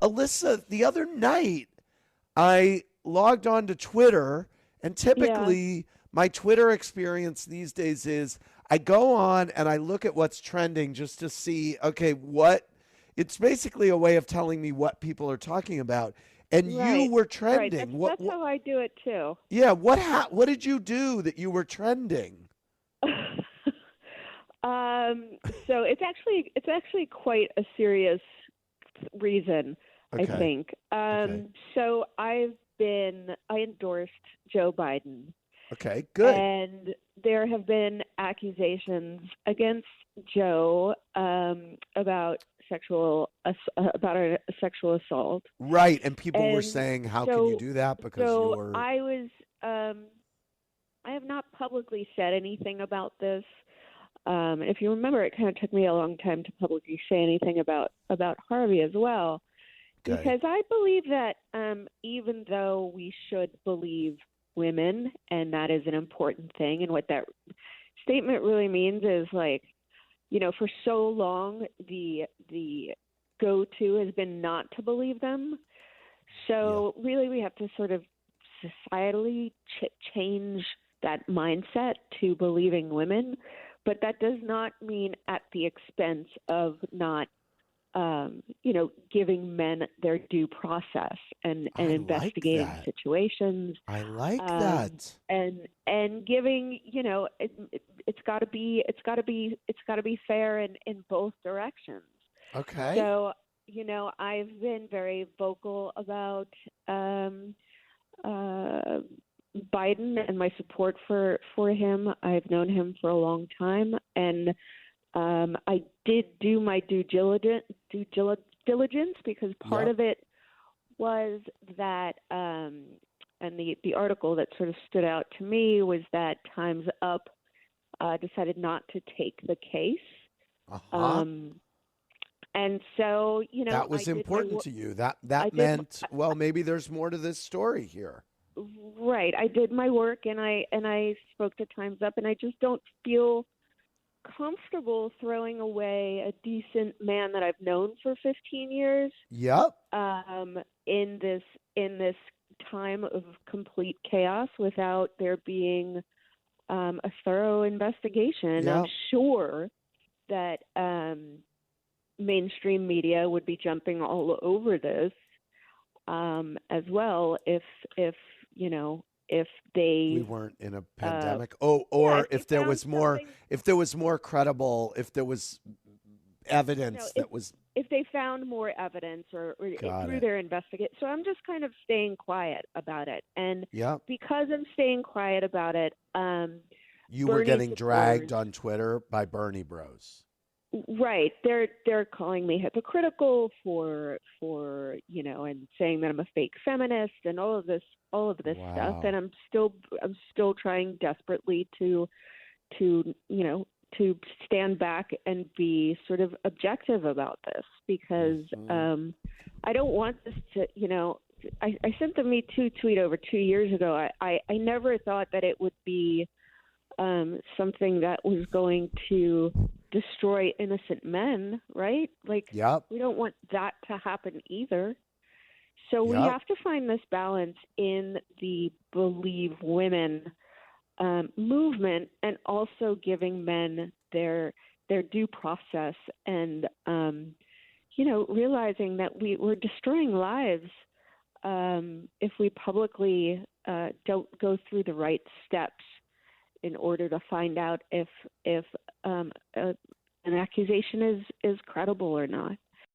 Alyssa, the other night I logged on to Twitter, and Yeah, typically my Twitter experience these days is I go on and I look at what's trending just to see, okay, what it's basically a way of telling me what people are talking about. And you right, were right. trending. That's how I do it too. Yeah, what did you do that you were trending? um, so it's actually quite a serious reason, I Okay. think. Okay. So I endorsed Joe Biden, Okay. Good. and there have been accusations against Joe about a sexual assault. Right. And people were And saying, how can you so do that? Because so you're. I was I have not publicly said anything about this. If you remember, it kind of took me a long time to publicly say anything about Harvey as well, Okay. because I believe that even though we should believe women, and that is an important thing, and what that statement really means is, like, for so long the go to has been not to believe them. Yeah. So really, we have to sort of societally change that mindset to believing women, but that does not mean at the expense of not, giving men their due process and I like investigating that. situations, I like um, that. and giving, it's got to be fair in both directions. Okay. So, I've been very vocal about uh, Biden and my support for him. I've known him for a long time, and I did do my due diligence, because part Yep. of it was that, and the article that sort of stood out to me was that Time's Up decided not to take the case. Uh-huh. Um, and so, That I was did my important work. to you. That I did meant, well, maybe there's more to this story here. right. I did my work, and I spoke to Times Up, and I just don't feel comfortable throwing away a decent man that I've known for 15 years, Yep. um, in this time of complete chaos without there being a thorough investigation. And I'm Yep. sure that mainstream media would be jumping all over this, as well, if you know if We they weren't in a uh, pandemic. Oh, yeah, or if they found something, if there was more credible, if there was you know evidence if that was. if they found more evidence, or Got through it. their investigate. So I'm just kind of staying quiet about it, and Yep. because I'm staying quiet about it, You were Bernie getting dragged supporters. on Twitter by Bernie Bros. Right. They're calling me hypocritical and saying that I'm a fake feminist and all of this stuff, and Wow. I'm still trying desperately to stand back and be sort of objective about this, because Hmm. I don't want this to, I sent the Me Too tweet over 2 years ago. I never thought that it would be something that was going to destroy innocent men, right? Like, Yep. we don't want that to happen either. So we Yep. have to find this balance in the Believe Women movement, and also giving men their due process, and realizing that we're destroying lives if we publicly don't go through the right steps in order to find out if um, uh, an accusation is credible or not.